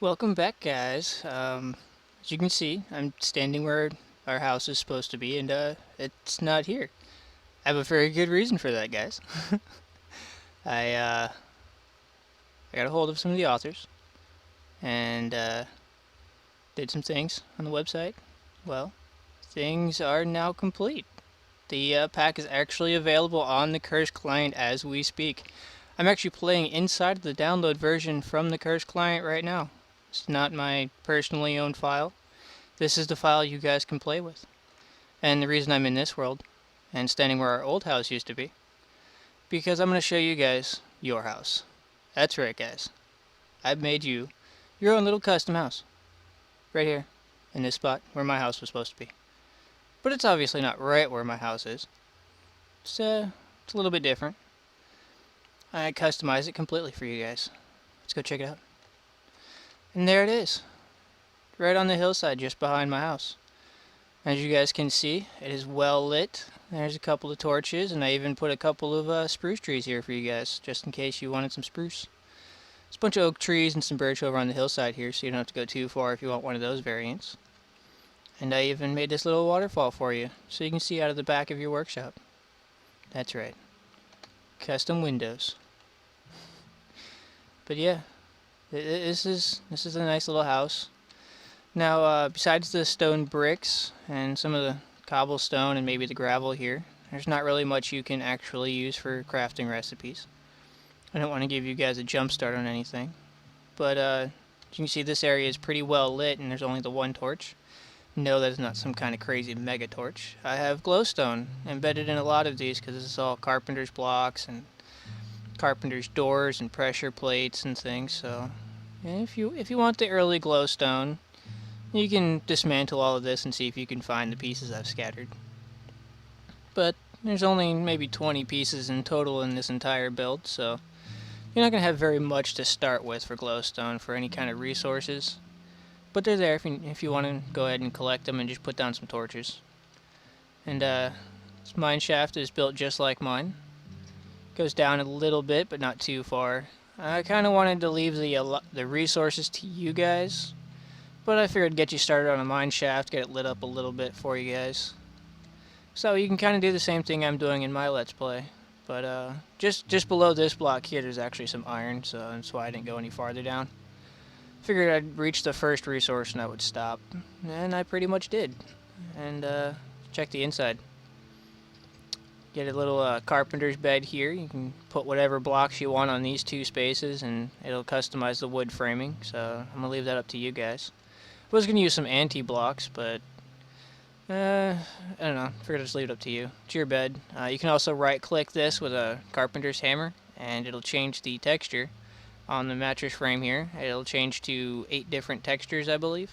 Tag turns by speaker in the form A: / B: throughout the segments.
A: Welcome back, guys. As you can see, I'm standing where our house is supposed to be, and it's not here. I have a very good reason for that, guys. I uh, I got a hold of some of the authors and did some things on the website. Well, things are now complete. The pack is actually available on the Curse client as we speak. I'm actually playing inside the download version from the Curse client right now. It's not my personally owned file. This is the file you guys can play with. And the reason I'm in this world and standing where our old house used to be, because I'm going to show you guys your house. That's right, guys. I've made you your own little custom house. Right here, in this spot where my house was supposed to be. But it's obviously not right where my house is. It's a little bit different. I customized it completely for you guys. Let's go check it out. And there it is. Right on the hillside just behind my house. As you guys can see, it is well lit. There's a couple of torches, and I even put a couple of spruce trees here for you guys, just in case you wanted some spruce. There's a bunch of oak trees and some birch over on the hillside here, so you don't have to go too far if you want one of those variants. And I even made this little waterfall for you, so you can see out of the back of your workshop. That's right. Custom windows. But yeah, this is a nice little house. Now, besides the stone bricks and some of the cobblestone and maybe the gravel here, there's not really much you can actually use for crafting recipes. I don't want to give you guys a jump start on anything. But as you can see, this area is pretty well lit and there's only the one torch. No, that is not some kind of crazy mega torch. I have glowstone embedded in a lot of these because this is all carpenter's blocks and carpenter's doors and pressure plates and things. So if you want the early glowstone, you can dismantle all of this and see if you can find the pieces I've scattered. But there's only maybe 20 pieces in total in this entire build, so you're not going to have very much to start with for glowstone for any kind of resources. But they're there if you want to go ahead and collect them and just put down some torches. And this mine shaft is built just like mine. Goes down a little bit, but not too far. I kind of wanted to leave the resources to you guys, but I figured I'd get you started on a mine shaft, get it lit up a little bit for you guys. So you can kind of do the same thing I'm doing in my Let's Play. But just below this block here, there's actually some iron, so that's why I didn't go any farther down. Figured I'd reach the first resource and I would stop. And I pretty much did. And check the inside. Get a little carpenter's bed here. You can put whatever blocks you want on these two spaces and it'll customize the wood framing. So I'm going to leave that up to you guys. I was going to use some anti-blocks, but I don't know. Figured I'd just leave it up to you. It's your bed. You can also right-click this with a carpenter's hammer and it'll change the texture on the mattress frame here. It'll change to 8 different textures, I believe.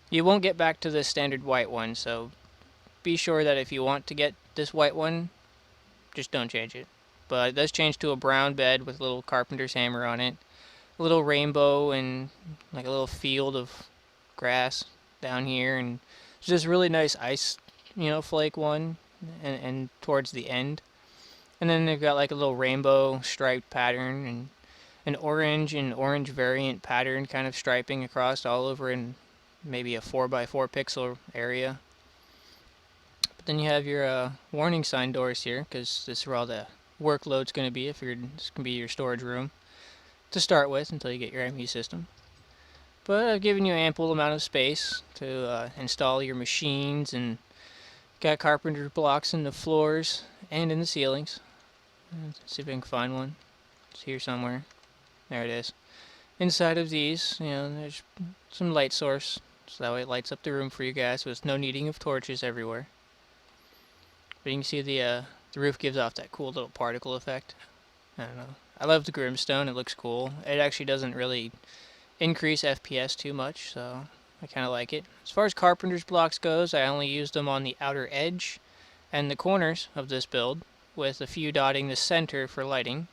A: You won't get back to the standard white one, so be sure that if you want to get this white one, just don't change it. But it does change to a brown bed with a little carpenter's hammer on it, a little rainbow and like a little field of grass down here, and it's just really nice ice, flake one, and towards the end. And then they've got like a little rainbow striped pattern and an orange and orange variant pattern kind of striping across all over in maybe a 4x4 pixel area. But then you have your warning sign doors here, because this is where all the workload's going to be. I figured this can be your storage room to start with until you get your ME system. But I've given you ample amount of space to install your machines, and got carpenter blocks in the floors and in the ceilings. Let's see if I can find one. It's here somewhere. There it is. Inside of these, there's some light source, so that way it lights up the room for you guys with no needing of torches everywhere. But you can see the roof gives off that cool little particle effect. I don't know. I love the Grimstone. It looks cool. It actually doesn't really increase FPS too much, so I kind of like it. As far as carpenter's blocks goes, I only used them on the outer edge and the corners of this build, with a few dotting the center for lighting.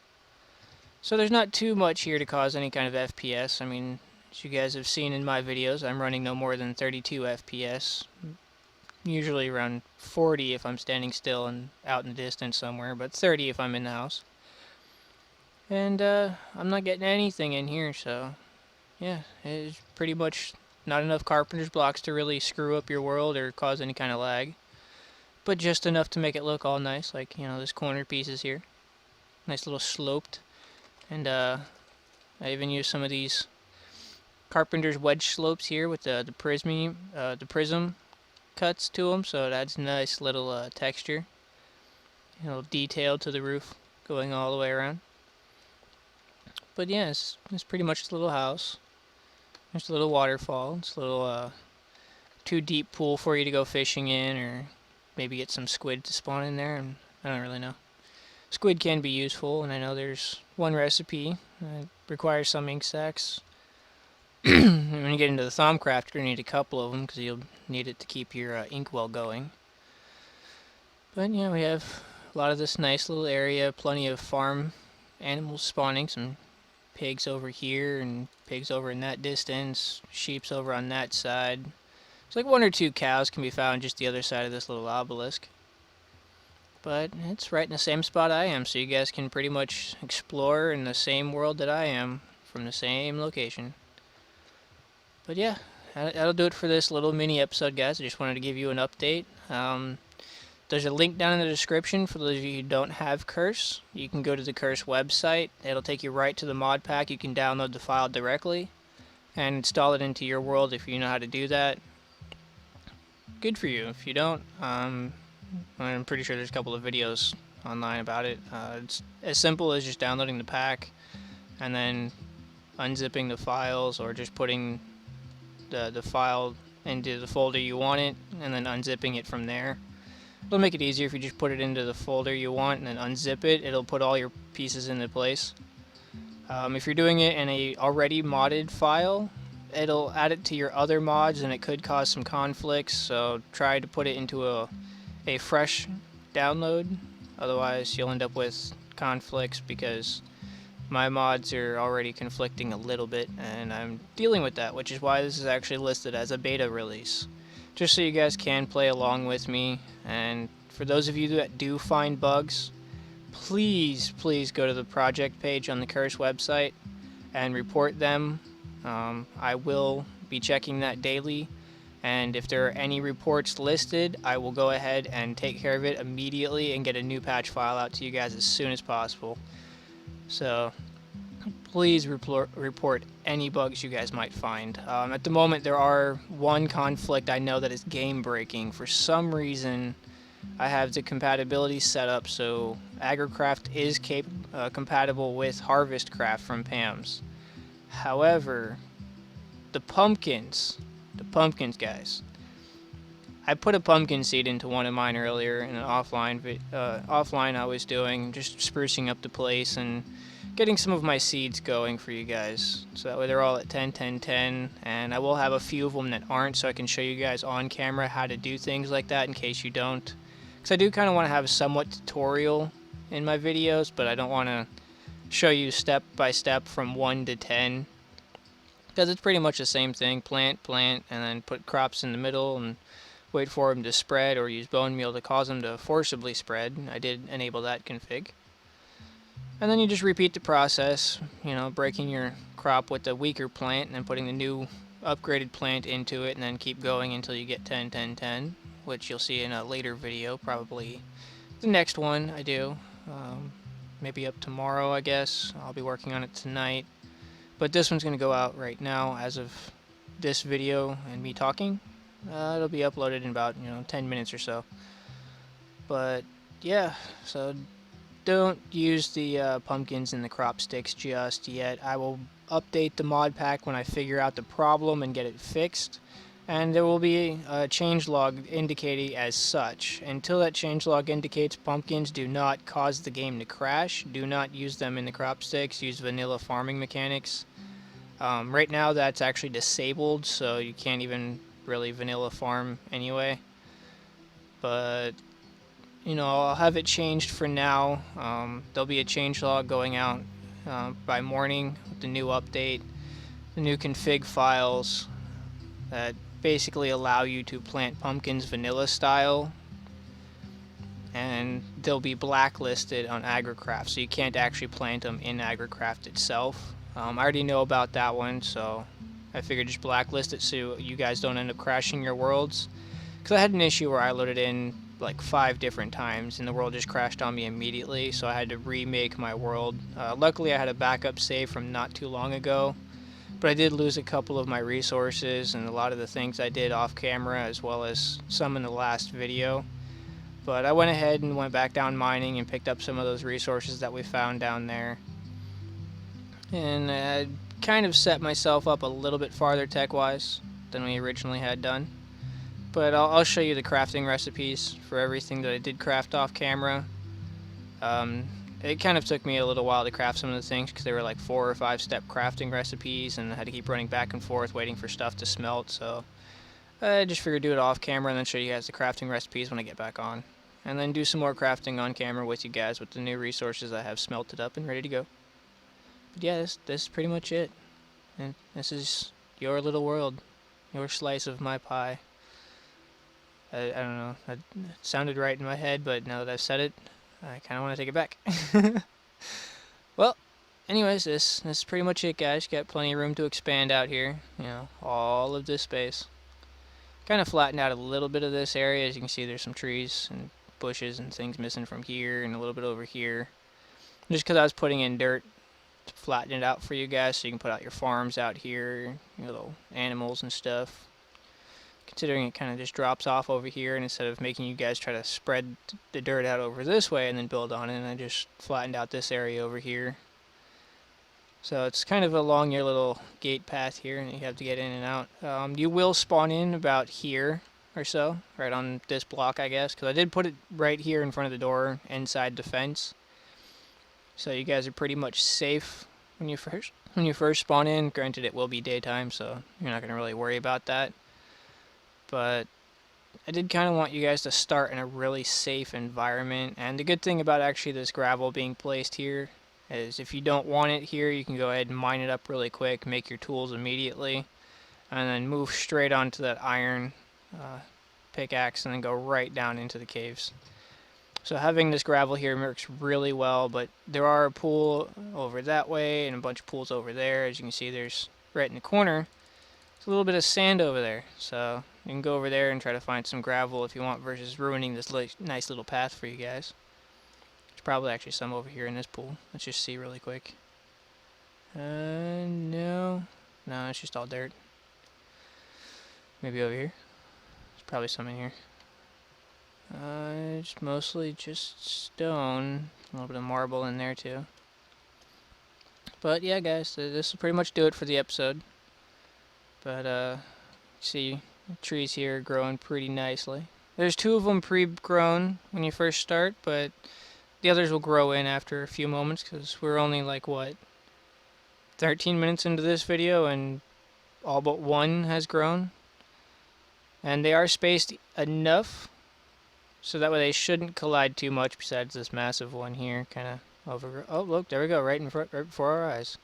A: So there's not too much here to cause any kind of FPS. I mean, as you guys have seen in my videos, I'm running no more than 32 FPS. Usually around 40 if I'm standing still and out in the distance somewhere, but 30 if I'm in the house. And I'm not getting anything in here, so yeah, it's pretty much not enough carpenter's blocks to really screw up your world or cause any kind of lag, but just enough to make it look all nice, like, this corner pieces here. Nice little sloped. And I even use some of these carpenter's wedge slopes here with the prism cuts to them, so it adds nice little texture, detail to the roof going all the way around. But yeah, it's pretty much a little house. There's a little waterfall. It's a little too deep pool for you to go fishing in, or maybe get some squid to spawn in there. And I don't really know. Squid can be useful, and I know there's one recipe that requires some ink sacs. When you get into the Thaumcraft, you're going to need a couple of them because you'll need it to keep your inkwell going. But yeah, we have a lot of this nice little area, plenty of farm animals spawning, some pigs over here and pigs over in that distance, sheep's over on that side. It's like 1 or 2 cows can be found just the other side of this little obelisk. But it's right in the same spot I am, so you guys can pretty much explore in the same world that I am from the same location. But yeah, that'll do it for this little mini episode, guys. I just wanted to give you an update. There's a link down in the description for those of you who don't have Curse. You can go to the Curse website. It'll take you right to the mod pack. You can download the file directly and install it into your world if you know how to do that. Good for you. If you don't, I'm pretty sure there's a couple of videos online about it. It's as simple as just downloading the pack and then unzipping the files, or just putting the file into the folder you want it and then unzipping it from there. It'll make it easier if you just put it into the folder you want and then unzip it. It'll put all your pieces into place. If you're doing it in a already modded file, it'll add it to your other mods and it could cause some conflicts, so try to put it into a fresh download. Otherwise you'll end up with conflicts because my mods are already conflicting a little bit, and I'm dealing with that, which is why this is actually listed as a beta release. Just so you guys can play along with me, and for those of you that do find bugs, please go to the project page on the Curse website and report them. I will be checking that daily, and if there are any reports listed, I will go ahead and take care of it immediately and get a new patch file out to you guys as soon as possible. So please report any bugs you guys might find. At the moment, there are one conflict I know that is game breaking. For some reason, I have the compatibility set up so AgriCraft is compatible with HarvestCraft from Pam's. However, the pumpkins guys, I put a pumpkin seed into one of mine earlier in an offline I was doing, just sprucing up the place and getting some of my seeds going for you guys, so that way they're all at 10, 10, 10, and I will have a few of them that aren't, so I can show you guys on camera how to do things like that in case you don't, because I do kind of want to have a somewhat tutorial in my videos, but I don't want to show you step by step from 1 to 10, because it's pretty much the same thing. Plant, and then put crops in the middle and wait for them to spread, or use bone meal to cause them to forcibly spread. I did enable that config. And then you just repeat the process, breaking your crop with the weaker plant and then putting the new upgraded plant into it, and then keep going until you get 10, 10, 10, which you'll see in a later video, probably the next one I do. Maybe up tomorrow, I guess. I'll be working on it tonight. But this one's going to go out right now as of this video and me talking. It'll be uploaded in about 10 minutes or so. But yeah, so don't use the pumpkins and the crop sticks just yet. I will update the mod pack when I figure out the problem and get it fixed, and there will be a changelog indicating as such. Until that changelog indicates pumpkins do not cause the game to crash, do not use them in the crop sticks, use vanilla farming mechanics. Right now that's actually disabled, so you can't even really vanilla farm anyway, but I'll have it changed for now. There'll be a changelog going out by morning with the new update, the new config files that basically allow you to plant pumpkins vanilla style, and they'll be blacklisted on AgriCraft, so you can't actually plant them in AgriCraft itself. I already know about that one, so I figured just blacklist it so you guys don't end up crashing your worlds. Because I had an issue where I loaded in like 5 different times and the world just crashed on me immediately, so I had to remake my world. Luckily I had a backup save from not too long ago, but I did lose a couple of my resources and a lot of the things I did off camera, as well as some in the last video. But I went ahead and went back down mining and picked up some of those resources that we found down there. And I kind of set myself up a little bit farther tech-wise than we originally had done. But I'll show you the crafting recipes for everything that I did craft off camera. It kind of took me a little while to craft some of the things because they were like 4 or 5 step crafting recipes, and I had to keep running back and forth waiting for stuff to smelt. So I just figured do it off camera and then show you guys the crafting recipes when I get back on. And then do some more crafting on camera with you guys with the new resources I have smelted up and ready to go. But yeah, this is pretty much it. And this is your little world, your slice of my pie. I don't know, it sounded right in my head, but now that I've said it, I kind of want to take it back. Well, anyways, this is pretty much it, guys. Got plenty of room to expand out here. You know, all of this space. Kind of flattened out a little bit of this area. As you can see, there's some trees and bushes and things missing from here and a little bit over here. Just because I was putting in dirt to flatten it out for you guys, so you can put out your farms out here, your little animals and stuff. Considering it kind of just drops off over here, and instead of making you guys try to spread the dirt out over this way and then build on it, and I just flattened out this area over here. So it's kind of along your little gate path here, and you have to get in and out. You will spawn in about here or so, right on this block, I guess, because I did put it right here in front of the door, inside the fence. So you guys are pretty much safe when you first spawn in. Granted, it will be daytime, so you're not going to really worry about that. But I did kind of want you guys to start in a really safe environment. And the good thing about actually this gravel being placed here is if you don't want it here, you can go ahead and mine it up really quick, make your tools immediately, and then move straight onto that iron pickaxe and then go right down into the caves. So having this gravel here works really well, but there are a pool over that way and a bunch of pools over there. As you can see, there's right in the corner, there's a little bit of sand over there. So you can go over there and try to find some gravel if you want, versus ruining this nice little path for you guys. There's probably actually some over here in this pool. Let's just see really quick. No, it's just all dirt. Maybe over here. There's probably some in here. It's mostly just stone. A little bit of marble in there too. But yeah, guys, this will pretty much do it for the episode. But see, the trees here are growing pretty nicely. There's 2 of them pre-grown when you first start, but the others will grow in after a few moments, because we're only like, what, 13 minutes into this video and all but 1 has grown. And they are spaced enough so that way they shouldn't collide too much, besides this massive one here, kind of over. Oh, look, there we go, right before our eyes.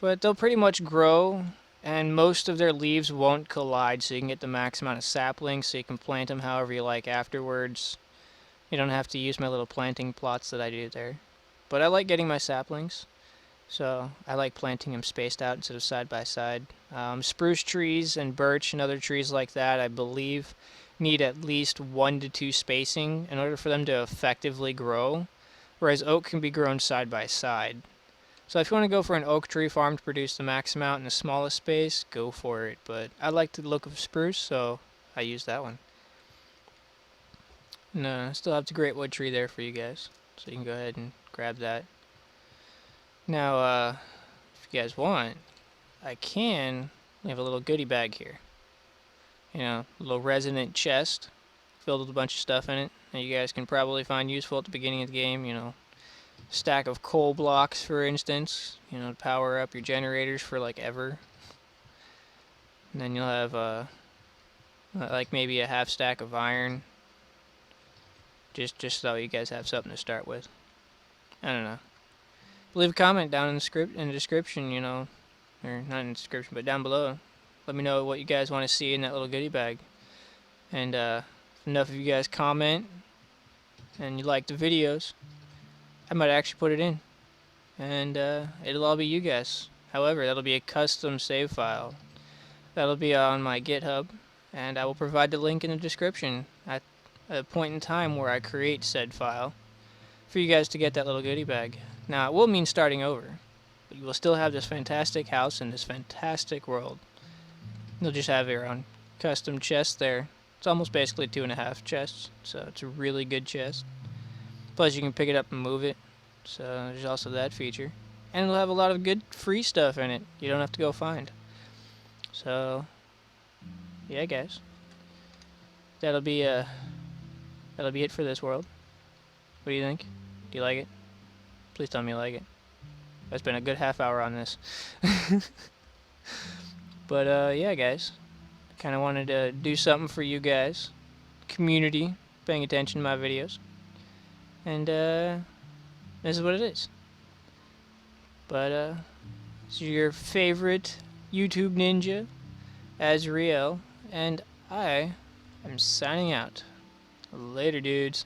A: But they'll pretty much grow, and most of their leaves won't collide, so you can get the max amount of saplings, so you can plant them however you like afterwards. You don't have to use my little planting plots that I do there. But I like getting my saplings, so I like planting them spaced out instead of side by side. Spruce trees and birch and other trees like that, I believe, need at least 1 to 2 spacing in order for them to effectively grow, whereas oak can be grown side by side. So if you want to go for an oak tree farm to produce the max amount in the smallest space, go for it. But I like the look of spruce, so I use that one. No, I still have the great wood tree there for you guys, so you can go ahead and grab that. Now, if you guys want, I can leave a little goodie bag here. You know, a little resonant chest filled with a bunch of stuff in it that you guys can probably find useful at the beginning of the game. You know, stack of coal blocks, for instance, you know, to power up your generators for like ever. And then you'll have like maybe a half stack of iron, just so you guys have something to start with. I don't know. Leave a comment down in the description, you know, or not in the description, but down below. Let me know what you guys want to see in that little goodie bag. And if enough of you guys comment and you like the videos, I might actually put it in. And it'll all be you guys. However, that'll be a custom save file. That'll be on my GitHub, and I will provide the link in the description at a point in time where I create said file for you guys to get that little goodie bag. Now, it will mean starting over, but you will still have this fantastic house and this fantastic world. You'll just have your own custom chest there. It's almost basically 2.5 chests, so it's a really good chest. Plus, you can pick it up and move it, so there's also that feature. And it'll have a lot of good free stuff in it you don't have to go find. So, yeah, guys. That'll be it for this world. What do you think? Do you like it? Please tell me you like it. I spent a good half hour on this. But yeah, guys. Kind of wanted to do something for you guys. Community paying attention to my videos. And this is what it is. But this is your favorite YouTube ninja, Azriel, and I am signing out. Later, dudes.